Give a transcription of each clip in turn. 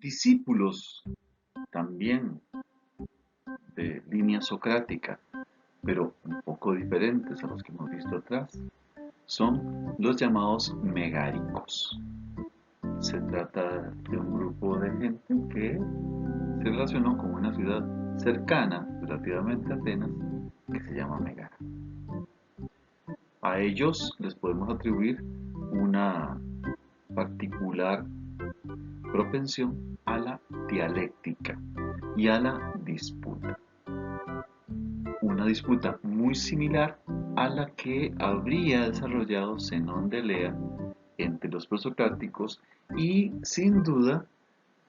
Discípulos también de línea socrática, pero un poco diferentes a los que hemos visto atrás, son los llamados megáricos. Se trata de un grupo de gente que se relacionó con una ciudad cercana relativamente a Atenas que se llama Megara. A ellos les podemos atribuir una particular propensión a la dialéctica y a la disputa. Una disputa muy similar a la que habría desarrollado Zenón de Elea entre los prosocráticos y, sin duda,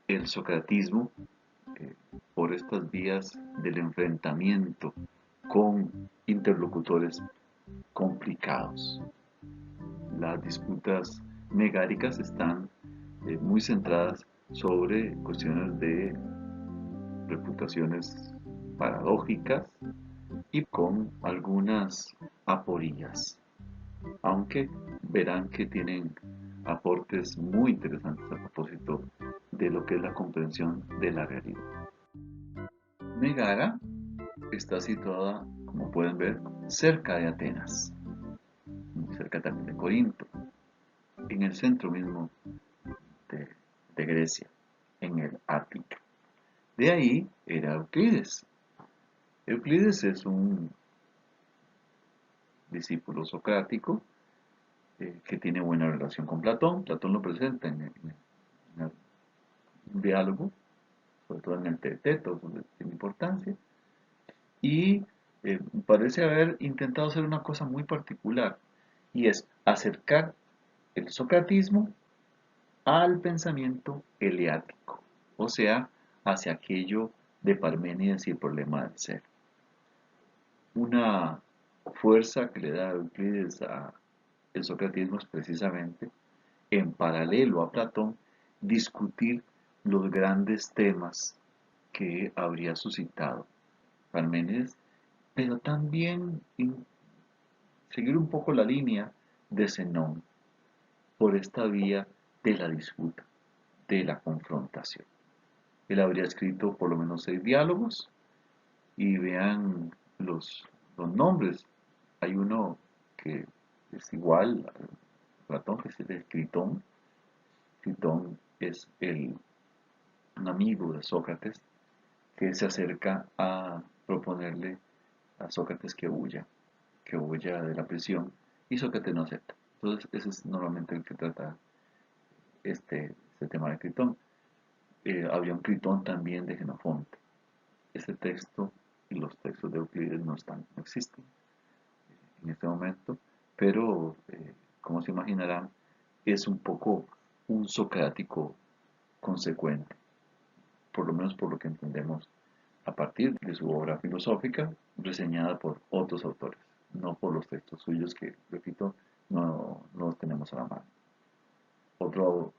el socratismo eh, por estas vías del enfrentamiento con interlocutores complicados. Las disputas megáricas están muy centradas sobre cuestiones de reputaciones paradójicas y con algunas aporías, aunque verán que tienen aportes muy interesantes a propósito de lo que es la comprensión de la realidad. Megara está situada, como pueden ver, cerca de Atenas, muy cerca también de Corinto, en el centro mismo de, de Grecia, en el Ática. De ahí era Euclides. Euclides es un discípulo socrático que tiene buena relación con Platón. Platón lo presenta en el diálogo, sobre todo en el Teeteto, donde tiene importancia. Y parece haber intentado hacer una cosa muy particular, y es acercar el socratismo al pensamiento eleático, o sea, hacia aquello de Parménides y el problema del ser. Una fuerza que le da Euclides al socratismo es precisamente, en paralelo a Platón, discutir los grandes temas que habría suscitado Parménides, pero también seguir un poco la línea de Zenón por esta vía de la disputa, de la confrontación. Él habría escrito por lo menos 6 diálogos y vean los nombres. Hay uno que es igual a Platón, que es el de Critón. Critón es un amigo de Sócrates que se acerca a proponerle a Sócrates que huya de la prisión, y Sócrates no acepta. Entonces, ese es normalmente el que trata este tema de Critón. Habría un Critón también de Genofonte. Este texto y los textos de Euclides no existen en este momento, pero como se imaginarán, es un poco un socrático consecuente, por lo menos por lo que entendemos a partir de su obra filosófica, reseñada por otros autores, no por los textos suyos que, repito, no los tenemos a la mano. Otro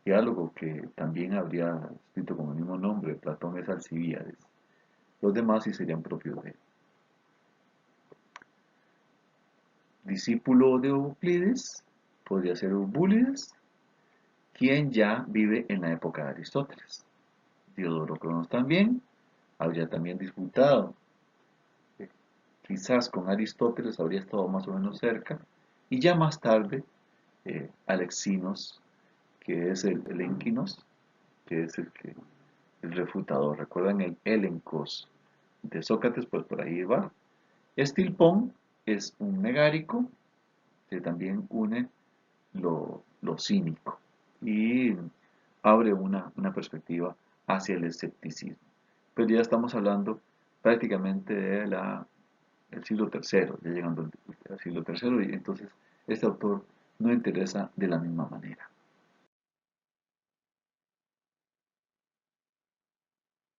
diálogo que también habría escrito con el mismo nombre, Platón, es Alcibíades. Los demás sí serían propios de él. Discípulo de Euclides podría ser Ubúlides, quien ya vive en la época de Aristóteles. Diodoro Cronos también habría también disputado, quizás con Aristóteles habría estado más o menos cerca, y ya más tarde Alexinos, que es el Enquinos, que es el refutador. ¿Recuerdan el elencos de Sócrates? Pues por ahí va. Estilpón es un megárico que también une lo cínico y abre una perspectiva hacia el escepticismo. Pero ya estamos hablando prácticamente del siglo III, ya llegando al siglo III, y entonces este autor no interesa de la misma manera.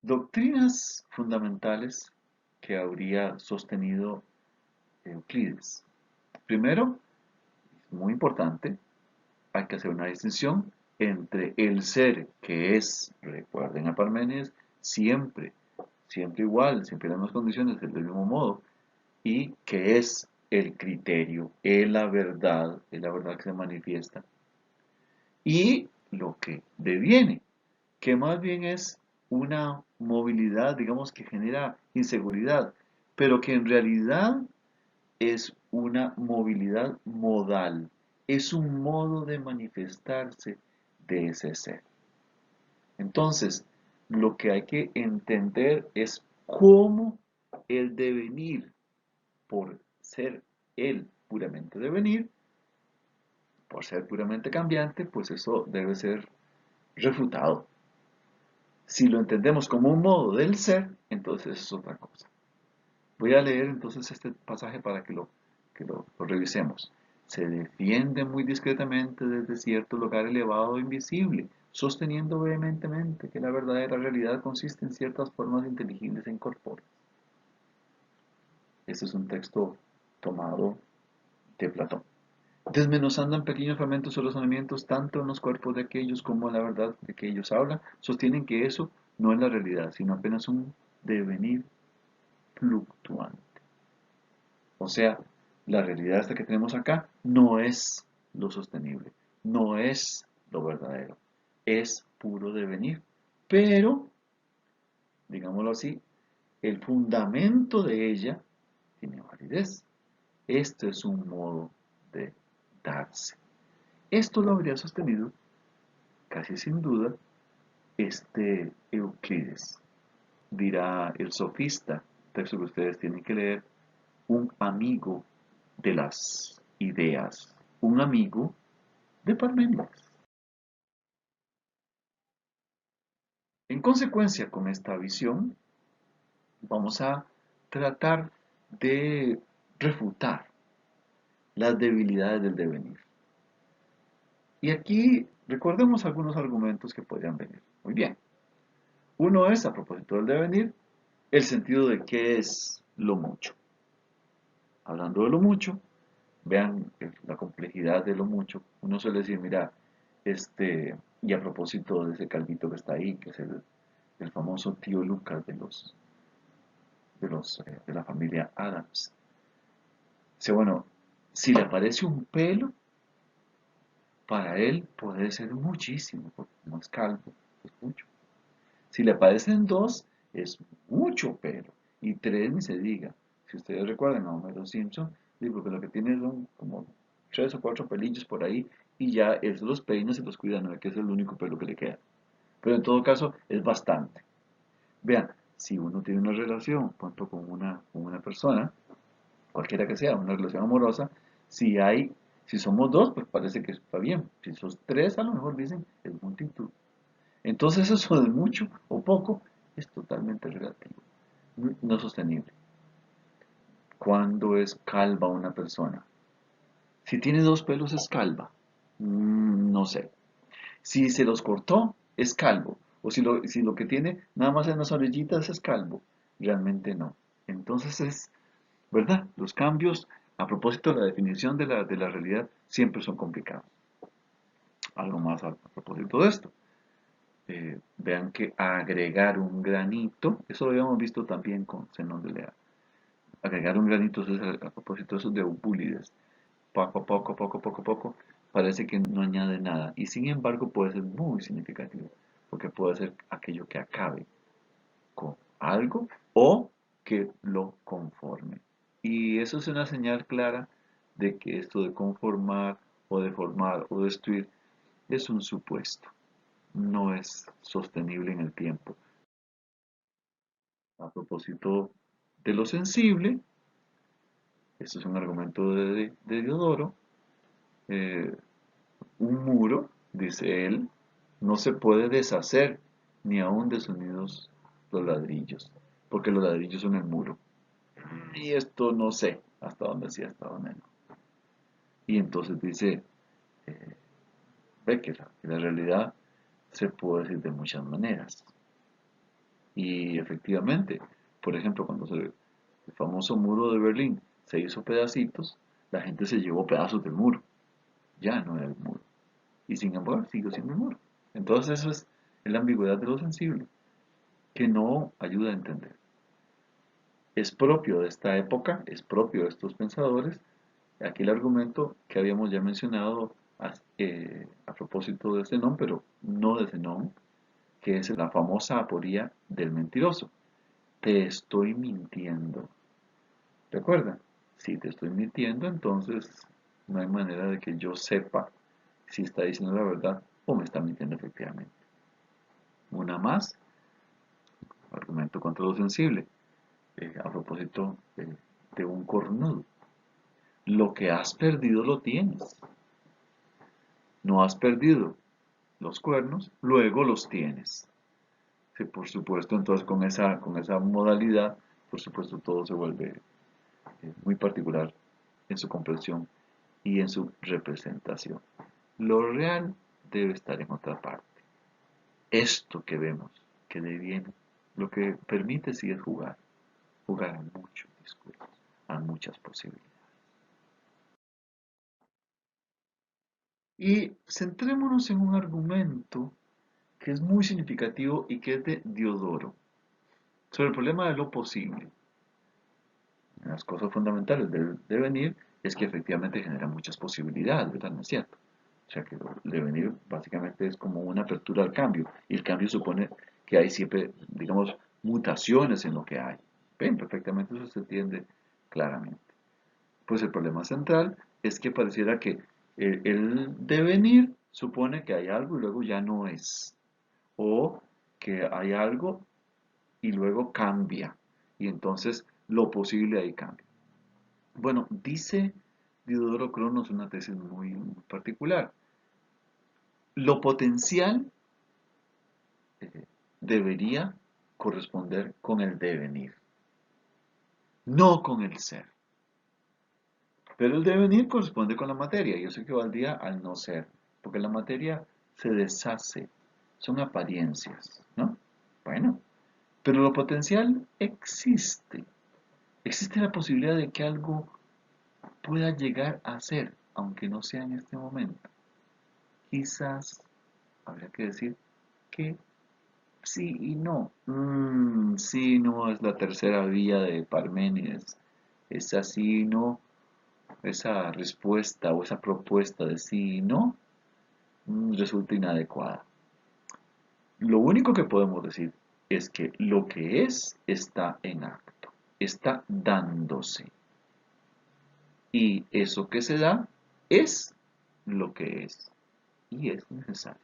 Doctrinas fundamentales que habría sostenido Euclides. Primero, muy importante, hay que hacer una distinción entre el ser que es, recuerden a Parménides, siempre, siempre igual, siempre en las mismas condiciones, del mismo modo, y que es el criterio, es la verdad que se manifiesta, y lo que deviene, que más bien es una movilidad, digamos, que genera inseguridad, pero que en realidad es una movilidad modal, es un modo de manifestarse de ese ser. Entonces, lo que hay que entender es cómo el devenir, por ser él puramente devenir, por ser puramente cambiante, pues eso debe ser refutado. Si lo entendemos como un modo del ser, entonces es otra cosa. Voy a leer entonces este pasaje para que lo revisemos. Se defiende muy discretamente desde cierto lugar elevado e invisible, sosteniendo vehementemente que la verdadera realidad consiste en ciertas formas inteligibles e incorpóreas. Este es un texto tomado de Platón. Desmenuzando en pequeños fragmentos sus razonamientos, tanto en los cuerpos de aquellos como en la verdad de que ellos hablan, sostienen que eso no es la realidad, sino apenas un devenir fluctuante. O sea, la realidad esta que tenemos acá no es lo sostenible, no es lo verdadero, es puro devenir. Pero, digámoslo así, el fundamento de ella tiene validez. Esto es un modo de darse. Esto lo habría sostenido, casi sin duda, este Euclides. Dirá el sofista, texto que ustedes tienen que leer, un amigo de las ideas, un amigo de Parménides. En consecuencia con esta visión, vamos a tratar de refutar las debilidades del devenir. Y aquí recordemos algunos argumentos que podrían venir. Muy bien. Uno es, a propósito del devenir, el sentido de qué es lo mucho. Hablando de lo mucho, vean la complejidad de lo mucho. Uno suele decir, mira, y a propósito de ese calvito que está ahí, que es el famoso tío Lucas de la familia Adams. Dice, bueno, si le aparece un pelo, para él puede ser muchísimo, porque no es calvo, es mucho. Si le aparecen dos, es mucho pelo. Y tres, ni se diga. Si ustedes recuerdan a Homero Simpson, digo que lo que tiene son como tres o cuatro pelillos por ahí y ya él se los peina, se los cuida, no es que es el único pelo que le queda. Pero en todo caso, es bastante. Vean, si uno tiene una relación, por ejemplo, con una persona, cualquiera que sea, una relación amorosa, si somos dos, pues parece que está bien. Si sos tres, a lo mejor dicen, es multitud. Entonces eso de mucho o poco es totalmente relativo, no sostenible. ¿Cuándo es calva una persona? Si tiene dos pelos es calva. No sé. Si se los cortó es calvo. O si lo que tiene nada más en las orejitas es calvo. Realmente no. Entonces ¿verdad? Los cambios a propósito de la definición de la realidad siempre son complicados. Algo más a propósito de esto. Vean que agregar un granito, eso lo habíamos visto también con Zenón de Lea. Agregar un granito es a propósito de eso de Eubulides. Poco a poco, poco a poco, poco, parece que no añade nada. Y sin embargo puede ser muy significativo, porque puede ser aquello que acabe con algo o que lo conforme. Y eso es una señal clara de que esto de conformar o de formar o destruir es un supuesto, no es sostenible en el tiempo. A propósito de lo sensible, esto es un argumento de Diodoro, eh, un muro, dice él, no se puede deshacer ni aun desunidos los ladrillos, porque los ladrillos son el muro. Y esto no sé hasta dónde sí, hasta dónde no. Y entonces dice, eh, ve que la realidad se puede decir de muchas maneras. Y efectivamente, por ejemplo, cuando el famoso muro de Berlín se hizo pedacitos, la gente se llevó pedazos del muro. Ya no era el muro. Y sin embargo, siguió siendo el muro. Entonces eso es la ambigüedad de lo sensible, que no ayuda a entender. Es propio de esta época, es propio de estos pensadores. Aquí el argumento que habíamos ya mencionado a propósito de Zenón, pero no de Zenón, que es la famosa aporía del mentiroso. Te estoy mintiendo. ¿Recuerda? Si te estoy mintiendo, entonces no hay manera de que yo sepa si está diciendo la verdad o me está mintiendo efectivamente. Una más, argumento contra lo sensible. A propósito de un cornudo. Lo que has perdido lo tienes. No has perdido los cuernos, luego los tienes. Sí, por supuesto, entonces con esa modalidad, por supuesto, todo se vuelve muy particular en su comprensión y en su representación. Lo real debe estar en otra parte. Esto que vemos, que deviene, lo que permite sí es jugar a muchos discursos, a muchas posibilidades. Y centrémonos en un argumento que es muy significativo y que es de Diodoro, sobre el problema de lo posible. Las cosas fundamentales del devenir es que efectivamente genera muchas posibilidades, ¿verdad? ¿No es cierto? O sea que el devenir básicamente es como una apertura al cambio, y el cambio supone que hay siempre, digamos, mutaciones en lo que hay. Ven, perfectamente eso se entiende claramente. Pues el problema central es que pareciera que el devenir supone que hay algo y luego ya no es, o que hay algo y luego cambia, y entonces lo posible ahí cambia. Bueno, dice Diodoro Cronos una tesis muy particular. Lo potencial debería corresponder con el devenir, no con el ser. Pero el devenir corresponde con la materia, y eso equivaldría al no ser, porque la materia se deshace, son apariencias, ¿no? Bueno, pero lo potencial existe. Existe la posibilidad de que algo pueda llegar a ser, aunque no sea en este momento. Quizás habría que decir que sí y no. Sí, no es la tercera vía de Parménides. Esa sí y no, esa respuesta o esa propuesta de sí y no resulta inadecuada. Lo único que podemos decir es que lo que es está en acto, está dándose. Y eso que se da es lo que es y es necesario.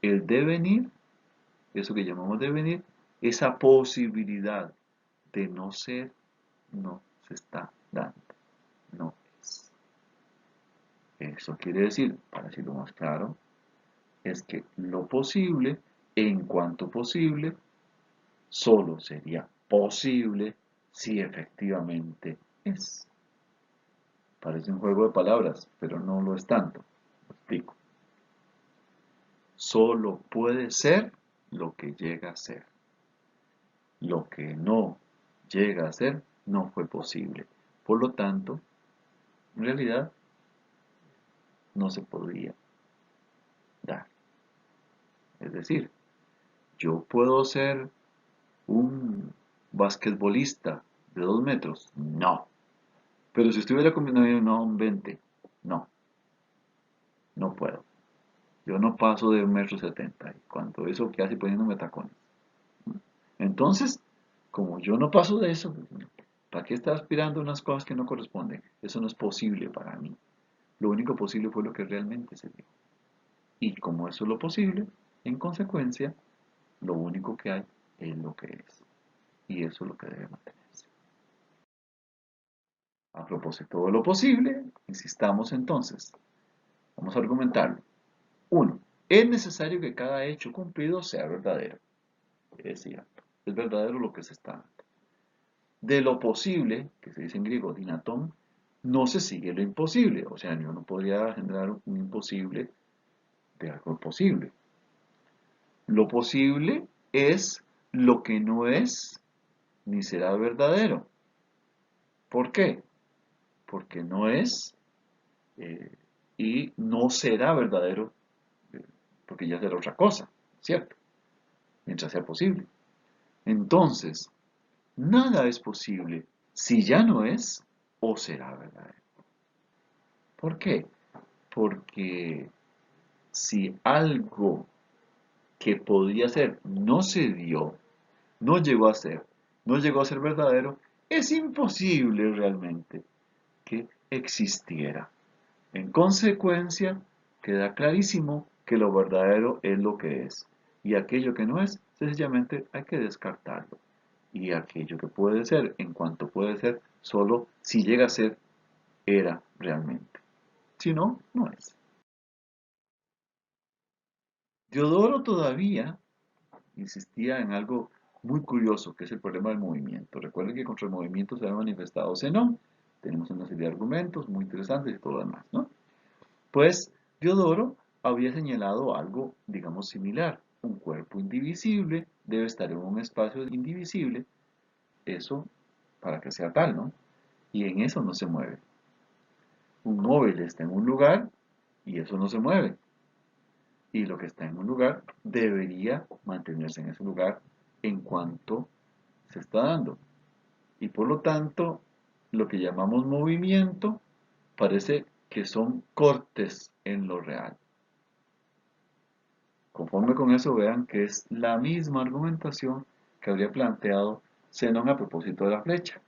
El devenir, eso que llamamos devenir, esa posibilidad de no ser, no se está dando, no es. Eso quiere decir, para decirlo más claro, es que lo posible, en cuanto posible, solo sería posible si efectivamente es. Parece un juego de palabras, pero no lo es tanto. Lo explico. Solo puede ser lo que llega a ser. Lo que no llega a ser no fue posible. Por lo tanto, en realidad no se podría dar. Es decir, yo puedo ser un basquetbolista de 2 metros. No. Pero si estuviera comiendo no, un 20. No, no puedo. Yo no paso de 1,70 m. Cuanto eso que hace poniéndome tacones. Entonces, como yo no paso de eso, ¿para qué estar aspirando a unas cosas que no corresponden? Eso no es posible para mí. Lo único posible fue lo que realmente se dio. Y como eso es lo posible, en consecuencia, lo único que hay es lo que es. Y eso es lo que debe mantenerse. A propósito de lo posible, insistamos entonces. Vamos a argumentarlo. 1. Es necesario que cada hecho cumplido sea verdadero. Es cierto. Es verdadero lo que se está dando. De lo posible, que se dice en griego dinaton, no se sigue lo imposible. O sea, yo no podría generar un imposible de algo posible. Lo posible es lo que no es ni será verdadero. ¿Por qué? Porque no es eh, y no será verdadero eh, porque ya será otra cosa, ¿cierto? Mientras sea posible. Entonces, nada es posible si ya no es o será verdadero. ¿Por qué? Porque si algo que podía ser no se dio, no llegó a ser, no llegó a ser verdadero, es imposible realmente que existiera. En consecuencia, queda clarísimo que lo verdadero es lo que es, y aquello que no es, sencillamente hay que descartarlo. Y aquello que puede ser, en cuanto puede ser, solo si llega a ser, era realmente. Si no, no es. Diodoro todavía insistía en algo muy curioso, que es el problema del movimiento. Recuerden que contra el movimiento se ha manifestado Zenón. Tenemos una serie de argumentos muy interesantes y todo lo demás, ¿no? Pues Diodoro había señalado algo, digamos, similar. Un cuerpo indivisible debe estar en un espacio indivisible, eso para que sea tal, ¿no? Y en eso no se mueve. Un móvil está en un lugar y eso no se mueve. Y lo que está en un lugar debería mantenerse en ese lugar en cuanto se está dando. Y por lo tanto, lo que llamamos movimiento parece que son cortes en lo real. Conforme con eso, vean que es la misma argumentación que habría planteado Zenón a propósito de la flecha.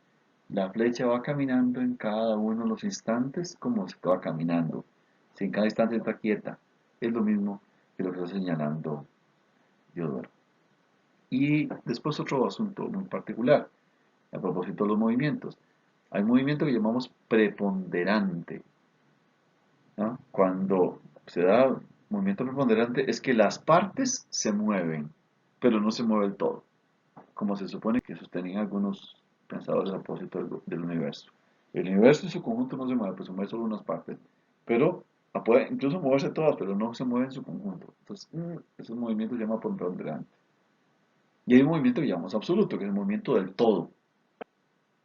La flecha va caminando en cada uno de los instantes como se va caminando. Si en cada instante está quieta, es lo mismo que lo que está señalando Diodoro. Y después otro asunto muy particular, a propósito de los movimientos. Hay un movimiento que llamamos preponderante, ¿no? Cuando se da movimiento preponderante es que las partes se mueven, pero no se mueve el todo, como se supone que sostenían algunos pensadores a propósito del universo. El universo en su conjunto no se mueve, pues se mueve solo unas partes, pero puede incluso moverse todas, pero no se mueve en su conjunto. Entonces, ese movimiento se llama preponderante. Y hay un movimiento que llamamos absoluto, que es el movimiento del todo.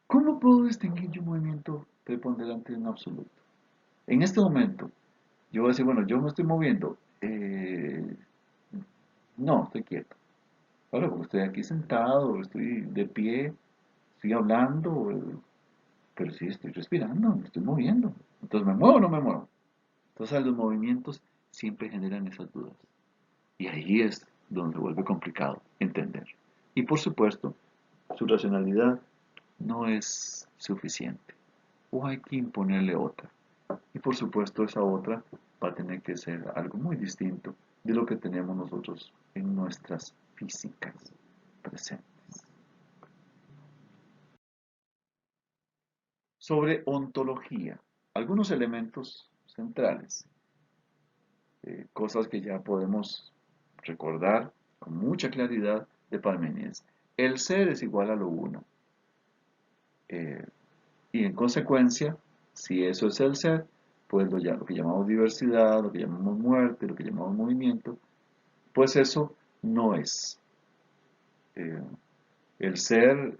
¿Cómo puedo distinguir yo un movimiento preponderante de un absoluto? En este momento, yo voy a decir, bueno, yo me estoy moviendo. No, estoy quieto. Ahora, porque estoy aquí sentado, estoy de pie, estoy hablando, pero sí estoy respirando, me estoy moviendo. Entonces, ¿me muevo o no me muevo? Entonces, los movimientos siempre generan esas dudas. Y ahí es donde se vuelve complicado entender. Y por supuesto, su racionalidad no es suficiente. O hay que imponerle otra. Y por supuesto, esa otra va a tener que ser algo muy distinto de lo que tenemos nosotros en nuestras físicas presentes. Sobre ontología, algunos elementos centrales, cosas que ya podemos recordar con mucha claridad de Parménides. El ser es igual a lo uno. eh, y en consecuencia, si eso es el ser, pues lo que llamamos diversidad, lo que llamamos muerte, lo que llamamos movimiento, pues eso no es. Eh, el ser,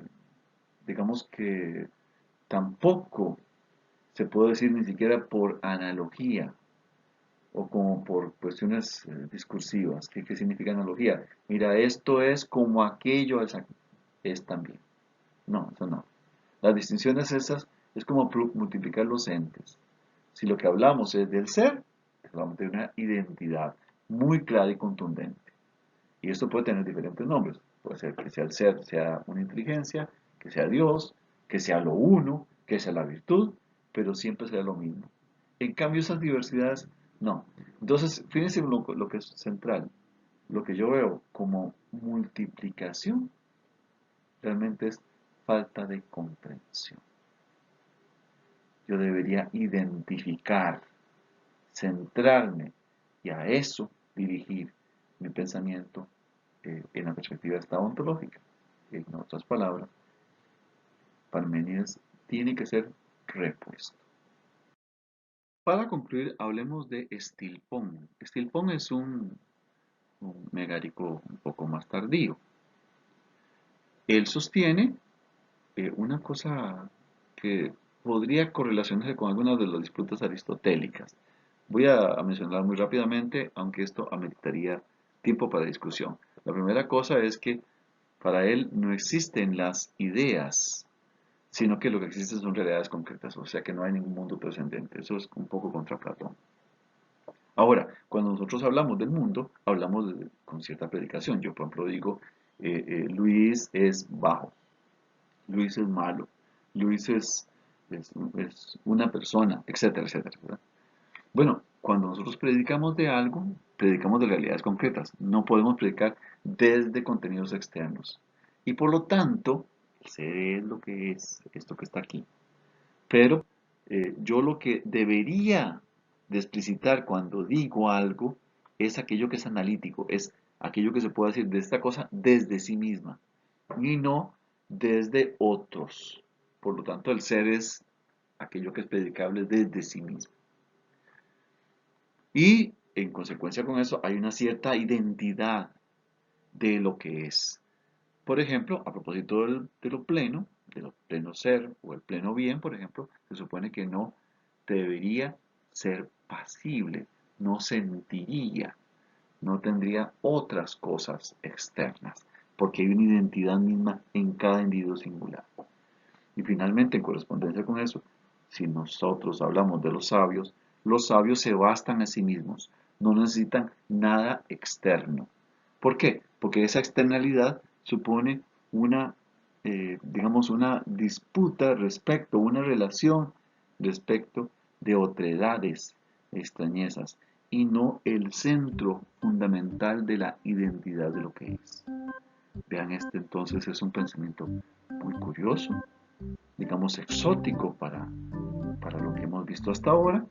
digamos que tampoco se puede decir ni siquiera por analogía o como por cuestiones discursivas. ¿Qué significa analogía? Mira, esto es como aquello es también. No, eso no. Las distinciones esas es como multiplicar los entes. Si lo que hablamos es del ser, hablamos de una identidad muy clara y contundente. Y esto puede tener diferentes nombres. Puede ser que sea el ser, sea una inteligencia, que sea Dios, que sea lo uno, que sea la virtud, pero siempre será lo mismo. En cambio, esas diversidades, no. Entonces, fíjense lo que es central. Lo que yo veo como multiplicación realmente es falta de comprensión. Yo debería identificar, centrarme y a eso dirigir mi pensamiento en la perspectiva esta ontológica. En otras palabras, Parménides tiene que ser repuesto. Para concluir, hablemos de Estilpón. Estilpón es un megárico un poco más tardío. Él sostiene una cosa que podría correlacionarse con algunas de las disputas aristotélicas. Voy a mencionar muy rápidamente, aunque esto ameritaría tiempo para discusión. La primera cosa es que para él no existen las ideas, sino que lo que existen son realidades concretas, o sea que no hay ningún mundo trascendente. Eso es un poco contra Platón. Ahora, cuando nosotros hablamos del mundo, hablamos con cierta predicación. Yo, por ejemplo, digo, Luis es bajo, Luis es malo, Luis es una persona, etcétera, etcétera, ¿verdad? Bueno, cuando nosotros predicamos de algo, predicamos de realidades concretas. No podemos predicar desde contenidos externos. Y por lo tanto, el ser es lo que es, esto que está aquí. Pero yo lo que debería de explicitar cuando digo algo es aquello que es analítico, es aquello que se puede decir de esta cosa desde sí misma y no desde otros. Por lo tanto, el ser es aquello que es predicable desde sí mismo. Y en consecuencia con eso hay una cierta identidad de lo que es. Por ejemplo, a propósito de lo pleno ser o el pleno bien, por ejemplo, se supone que no debería ser pasible, no sentiría, no tendría otras cosas externas, porque hay una identidad misma en cada individuo singular. Y finalmente, en correspondencia con eso, si nosotros hablamos de los sabios se bastan a sí mismos, no necesitan nada externo. ¿Por qué? Porque esa externalidad supone una, digamos, una disputa respecto, una relación respecto de otredades, extrañezas, y no el centro fundamental de la identidad de lo que es. Vean, este entonces es un pensamiento muy curioso, digamos, exótico para lo que hemos visto hasta ahora,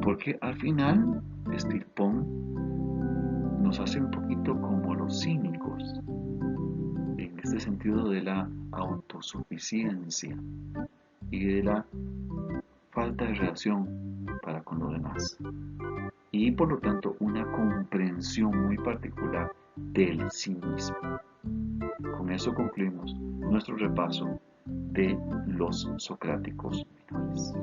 porque al final Stilpon nos hace un poquito como los cínicos, en este sentido de la autosuficiencia y de la falta de relación para con lo demás. Y por lo tanto una comprensión muy particular del sí mismo. Con eso concluimos nuestro repaso de los socráticos menores.